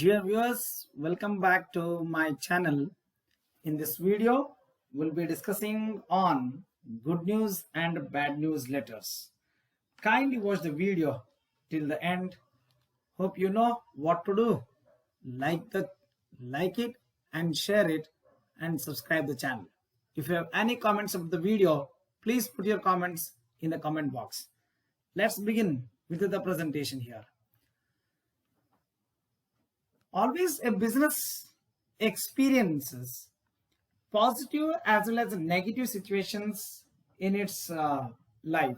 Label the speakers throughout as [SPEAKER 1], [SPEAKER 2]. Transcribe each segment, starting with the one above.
[SPEAKER 1] Dear viewers, welcome back to my channel. In this video, we'll be discussing on good news and bad news letters. Kindly watch the video till the end. Hope you know what to do. Like it and share it and subscribe the channel. If you have any comments of the video, please put your comments in the comment box. Let's begin with the presentation here. Always a business experiences positive as well as negative situations in its life.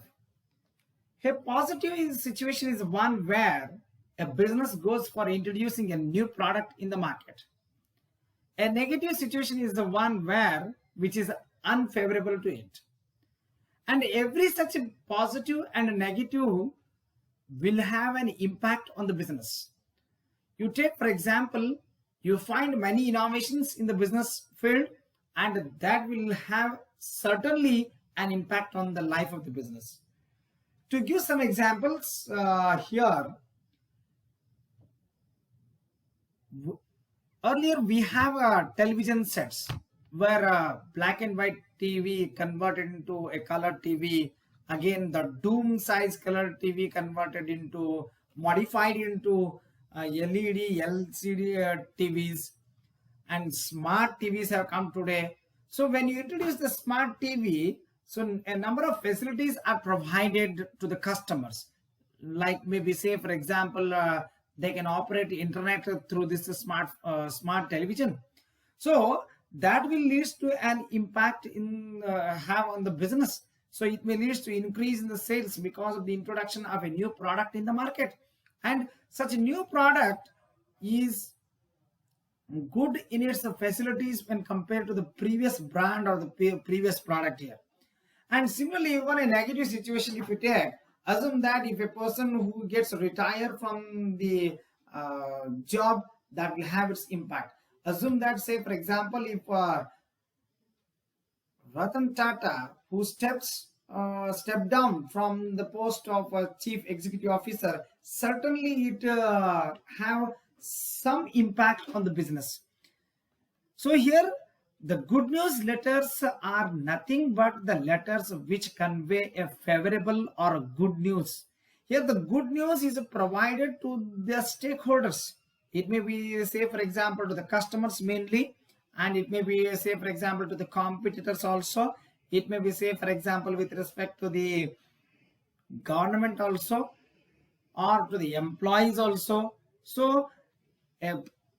[SPEAKER 1] A positive situation is one where a business goes for introducing a new product in the market. A negative situation is the one which is unfavorable to it. And every such positive and negative will have an impact on the business. You take, for example, you find many innovations in the business field, and that will have certainly an impact on the life of the business. To give some examples here, earlier we have television sets where black and white TV converted into a color TV, again the doom size color TV converted into, modified into LED, LCD TVs, and smart TVs have come today. So when you introduce the smart TV, so a number of facilities are provided to the customers. Like maybe say, for example, they can operate internet through this smart television. So that will lead to an impact in have on the business. So it may lead to increase in the sales because of the introduction of a new product in the market. And such a new product is good in its facilities when compared to the previous brand or the previous product here. And similarly, even a negative situation, if you take, assume that if a person who gets retired from the job, that will have its impact. Assume that, say, for example, if Ratan Tata, who stepped down from the post of chief executive officer, certainly it have some impact on the business. So here the good news letters are nothing but the letters which convey a favorable or a good news. Here the good news is provided to the stakeholders. It may be, say, for example, to the customers mainly, and it may be, say, for example, to the competitors also. It may be, say, for example, with respect to the government also, or to the employees also. So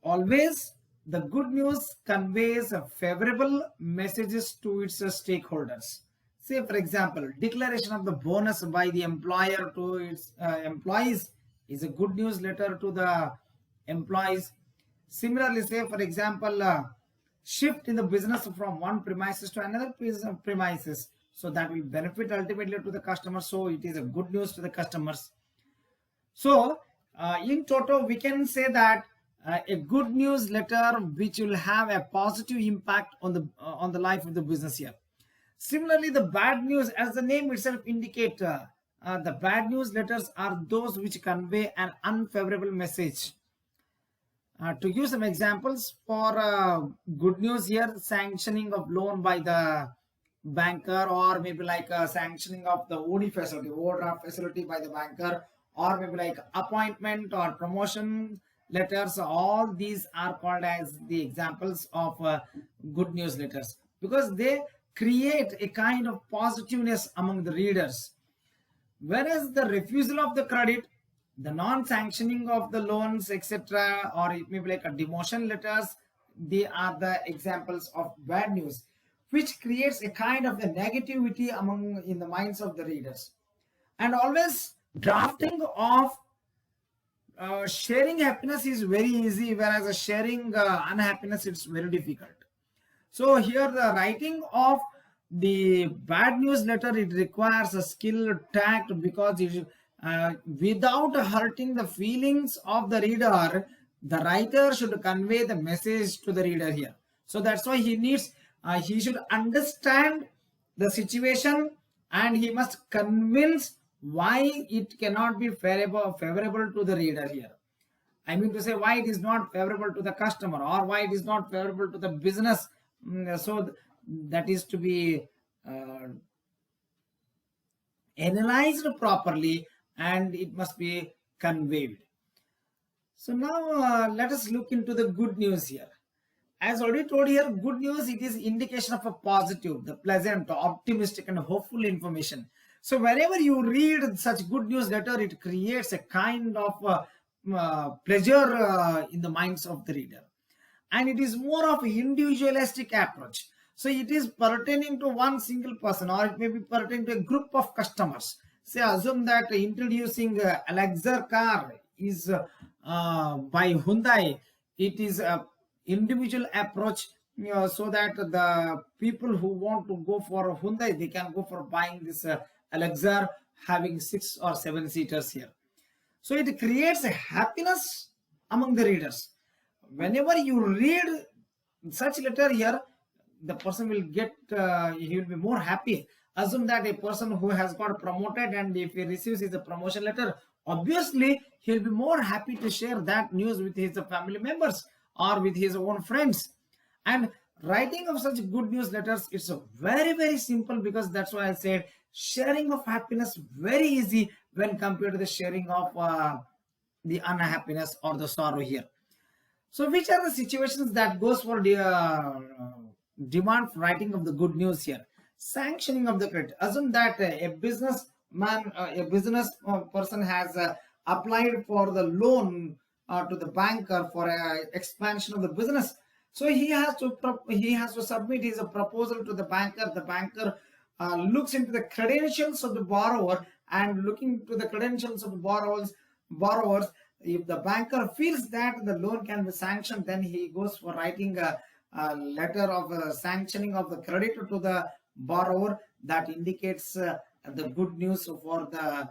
[SPEAKER 1] always the good news conveys favorable messages to its stakeholders. Say, for example, declaration of the bonus by the employer to its employees is a good news letter to the employees. Similarly, say, for example, shift in the business from one premises to another premises, so that will benefit ultimately to the customer. So it is a good news to the customers. So in total, we can say that a good news letter which will have a positive impact on the life of the business here. Similarly, the bad news, as the name itself indicates, the bad news letters are those which convey an unfavorable message. To give some examples for good news here, sanctioning of loan by the banker, or maybe like sanctioning of the OD facility, overdraft facility by the banker, or maybe like appointment or promotion letters. All these are called as the examples of good news letters, because they create a kind of positiveness among the readers. Whereas the refusal of the credit, the non-sanctioning of the loans, etc., or it may be like a demotion letters, they are the examples of bad news, which creates a kind of a negativity in the minds of the readers. And always drafting of sharing happiness is very easy, whereas sharing unhappiness, it's very difficult. So here the writing of the bad news letter, it requires a skill, tact, because it without hurting the feelings of the reader, the writer should convey the message to the reader here. So that's why he should understand the situation, and he must convince why it cannot be favorable to the reader here. I mean to say, why it is not favorable to the customer, or why it is not favorable to the business. So that is to be analyzed properly, and it must be conveyed. So now let us look into the good news here. As already told here, good news, it is indication of a positive, the pleasant, optimistic and hopeful information. So whenever you read such good news letter, it creates a kind of pleasure in the minds of the reader. And it is more of an individualistic approach. So it is pertaining to one single person, or it may be pertaining to a group of customers. Say, assume that introducing Alexa car is by Hyundai. It is a individual approach, so that the people who want to go for Hyundai, they can go for buying this Alexa having 6 or 7 seaters here. So it creates a happiness among the readers. Whenever you read such letter here, the person will get, he will be more happy. Assume that a person who has got promoted, and if he receives his promotion letter, obviously he will be more happy to share that news with his family members or with his own friends. And writing of such good news letters, it's a very simple, because that's why I said sharing of happiness very easy when compared to the sharing of the unhappiness or the sorrow here. So which are the situations that goes for the demand for writing of the good news here? Sanctioning of the credit. Assume that a businessman, a business person has applied for the loan to the banker for expansion of the business. So he has to submit his proposal to the banker. The banker looks into the credentials of the borrower, and looking to the credentials of the borrowers, if the banker feels that the loan can be sanctioned, then he goes for writing a letter of sanctioning of the credit to the borrower. That indicates the good news for the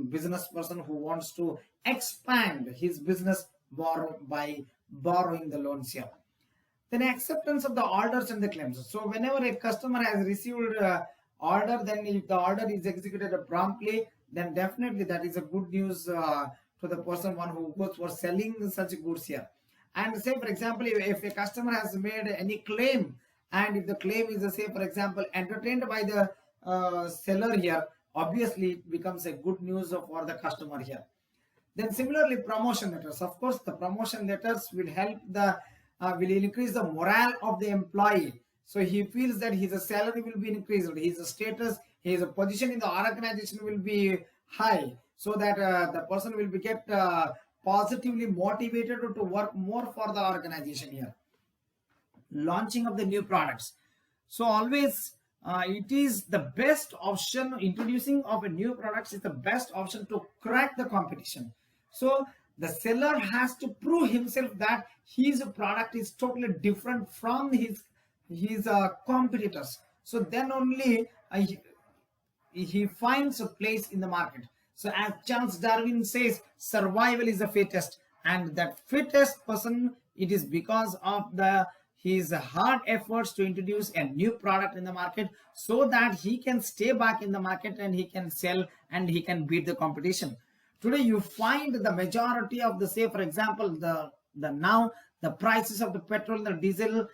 [SPEAKER 1] business person who wants to expand his business by borrowing the loans here. Then acceptance of the orders and the claims. So whenever a customer has received order, then if the order is executed promptly, then definitely that is a good news to the person one who goes for selling such goods here. And say, for example, if a customer has made any claim, and if the claim is, say, for example, entertained by the seller here, obviously it becomes a good news for the customer here. Then similarly, promotion letters. Of course, the promotion letters will help will increase the morale of the employee. So he feels that his salary will be increased, his status, his position in the organization will be high, so that the person will be get positively motivated to work more for the organization here. Launching of the new products. So always it is the best option. Introducing of a new products is the best option to crack the competition. So the seller has to prove himself that his product is totally different from his competitors. So then only he finds a place in the market. So as Charles Darwin says, survival is the fittest, and that fittest person, it is because of his hard efforts to introduce a new product in the market, so that he can stay back in the market and he can sell and he can beat the competition. Today you find the majority of the, say for example, now the prices of the petrol and the diesel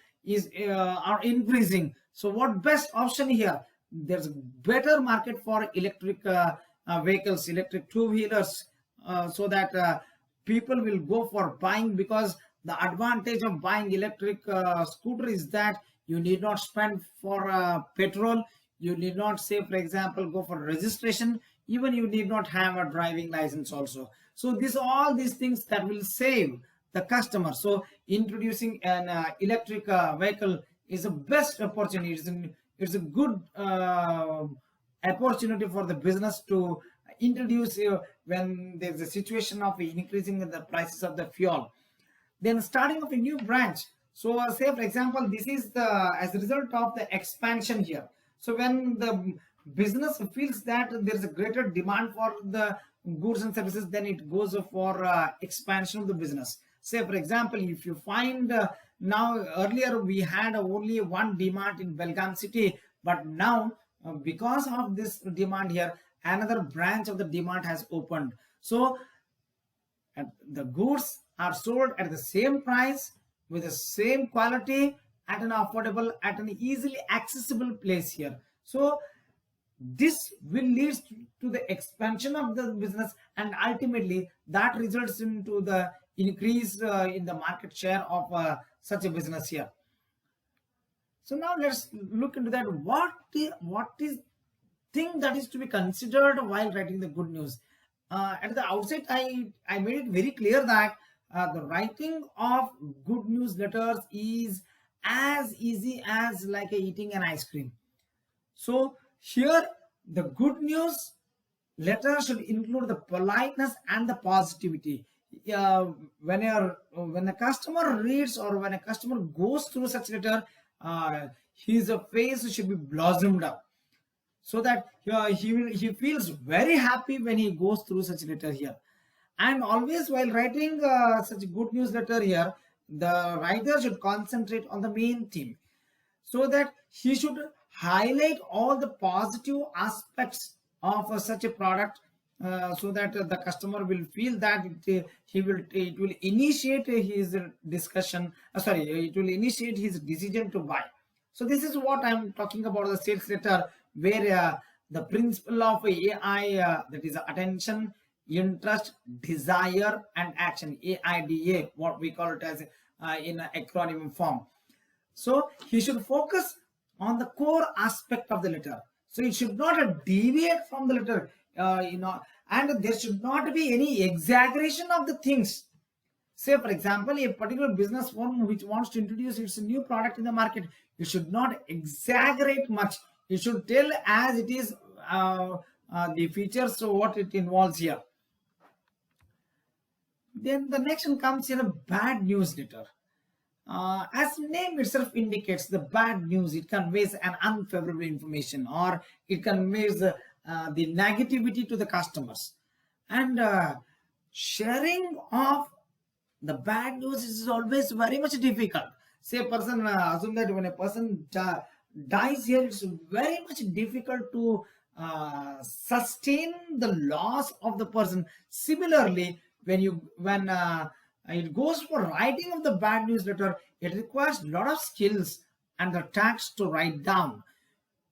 [SPEAKER 1] are increasing. So what best option here? There's a better market for electric vehicles, electric two-wheelers, so that people will go for buying, because the advantage of buying electric scooter is that you need not spend for petrol, you need not, say for example, go for registration, even you need not have a driving license also. So all these things that will save the customer. So introducing an electric vehicle is a best opportunity. It's a good opportunity for the business to introduce when there's a situation of increasing the prices of the fuel. Then starting of a new branch. So say for example, this is as a result of the expansion here. So when the business feels that there's a greater demand for the goods and services, then it goes for expansion of the business. Say for example, if you find now, earlier we had only one DMart in Belgaum city, but now because of this demand here, another branch of the DMart has opened. So the goods are sold at the same price with the same quality at an affordable, at an easily accessible place here. So this will lead to the expansion of the business, and ultimately that results into the increase in the market share of such a business here. So now let's look into that. What is thing that is to be considered while writing the good news? At the outset, I made it very clear that the writing of good news letters is as easy as like eating an ice cream. So here the good news letter should include the politeness and the positivity. Uh, when a customer reads or when a customer goes through such letter, his face should be blossomed up, so that he feels very happy when he goes through such letter here. And always while writing such good news letter here, the writer should concentrate on the main theme, so that he should highlight all the positive aspects of such a product, so that the customer will feel that it will initiate his discussion, sorry, it will initiate his decision to buy. So this is what I'm talking about, the sales letter, where the principle of AI, that is attention, interest, desire and action, AIDA, what we call it as in acronym form. So he should focus on the core aspect of the letter. So it should not deviate from the letter, and there should not be any exaggeration of the things. Say, for example, a particular business firm which wants to introduce its new product in the market, it should not exaggerate much. It should tell as it is, the features, so what it involves here. Then the next one comes in a bad news letter. As name itself indicates, the bad news, it conveys an unfavorable information, or it conveys the negativity to the customers. And sharing of the bad news is always very much difficult. Say a person, assume that when a person dies here, it's very much difficult to sustain the loss of the person. Similarly, when it goes for writing of the bad news letter, it requires a lot of skills and the tact to write down.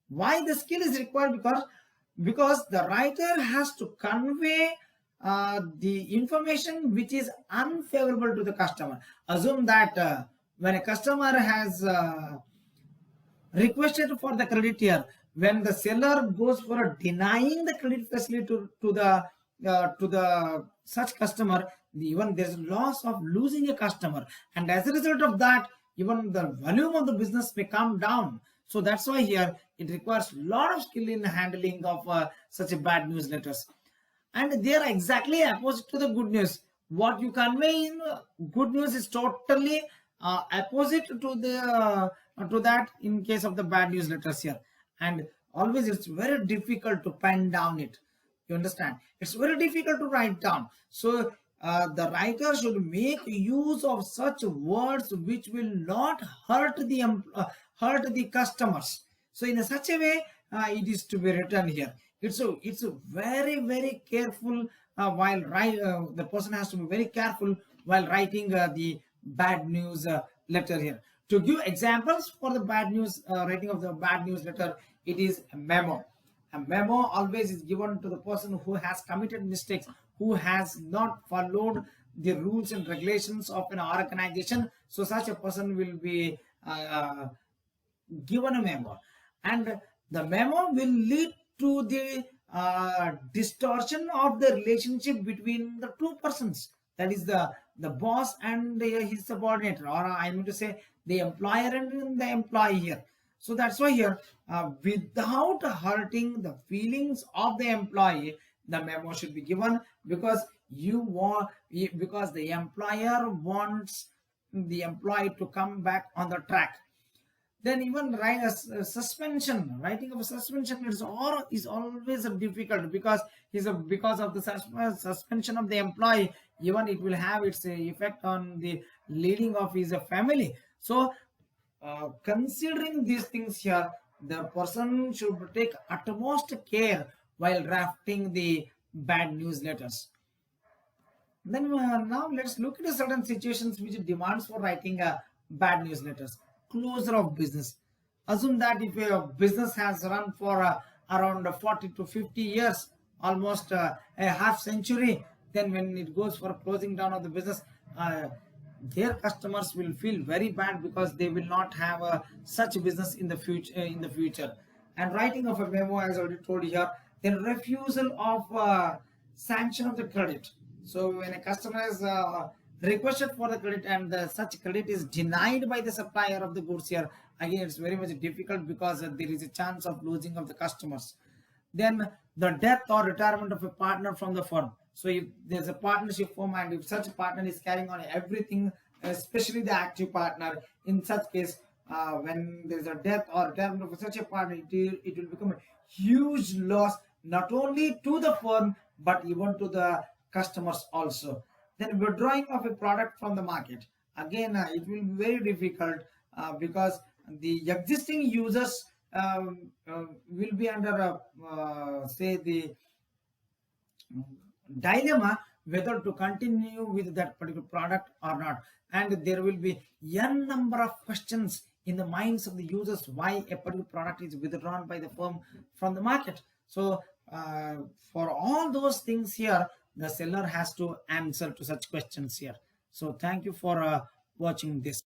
[SPEAKER 1] Why the skill is required? Because the writer has to convey the information which is unfavorable to the customer. Assume that when a customer has requested for the credit here, when the seller goes for denying the credit facility to the such customer, even there's loss of losing a customer, and as a result of that, even the volume of the business may come down. So that's why here it requires a lot of skill in handling of such a bad news letters. And they are exactly opposite to the good news. What you convey in good news is totally opposite to that in case of the bad news letters here. And always it's very difficult to pen down it. You understand? It's very difficult to write down. So the writer should make use of such words which will not hurt the customers. So in such a way, it is to be written here. It's a very, very careful while the person has to be very careful while writing the bad news letter here. To give examples for the bad news writing of the bad news letter, it is a memo. A memo always is given to the person who has committed mistakes, who has not followed the rules and regulations of an organization. So such a person will be given a memo, and the memo will lead to the distortion of the relationship between the two persons, that is the boss and his subordinate, or I mean to say the employer and the employee here. So that's why here, without hurting the feelings of the employee, the memo should be given, because the employer wants the employee to come back on the track. Then even write a suspension, writing of a suspension is always difficult, because of the suspension of the employee, even it will have its effect on the leading of his family. So considering these things here, the person should take utmost care while drafting the bad news letters. Then now let's look at certain situations which demands for writing bad newsletters. Closure of business. Assume that if a business has run for around 40 to 50 years, almost a half century, then when it goes for closing down of the business, uh, their customers will feel very bad because they will not have such business in the future. And writing of a memo, as I already told you here, then refusal of sanction of the credit. So when a customer has requested for the credit and such credit is denied by the supplier of the goods here, again it's very much difficult because there is a chance of losing of the customers. Then the death or retirement of a partner from the firm. So if there's a partnership firm and if such a partner is carrying on everything, especially the active partner, in such case, when there's a death or retirement of such a partner, it will become a huge loss not only to the firm but even to the customers also. Then withdrawing of a product from the market. Again, it will be very difficult because the existing users will be under say the dilemma whether to continue with that particular product or not, and there will be n number of questions in the minds of the users why a particular product is withdrawn by the firm from the market. So for all those things here, the seller has to answer to such questions here. So thank you for watching this.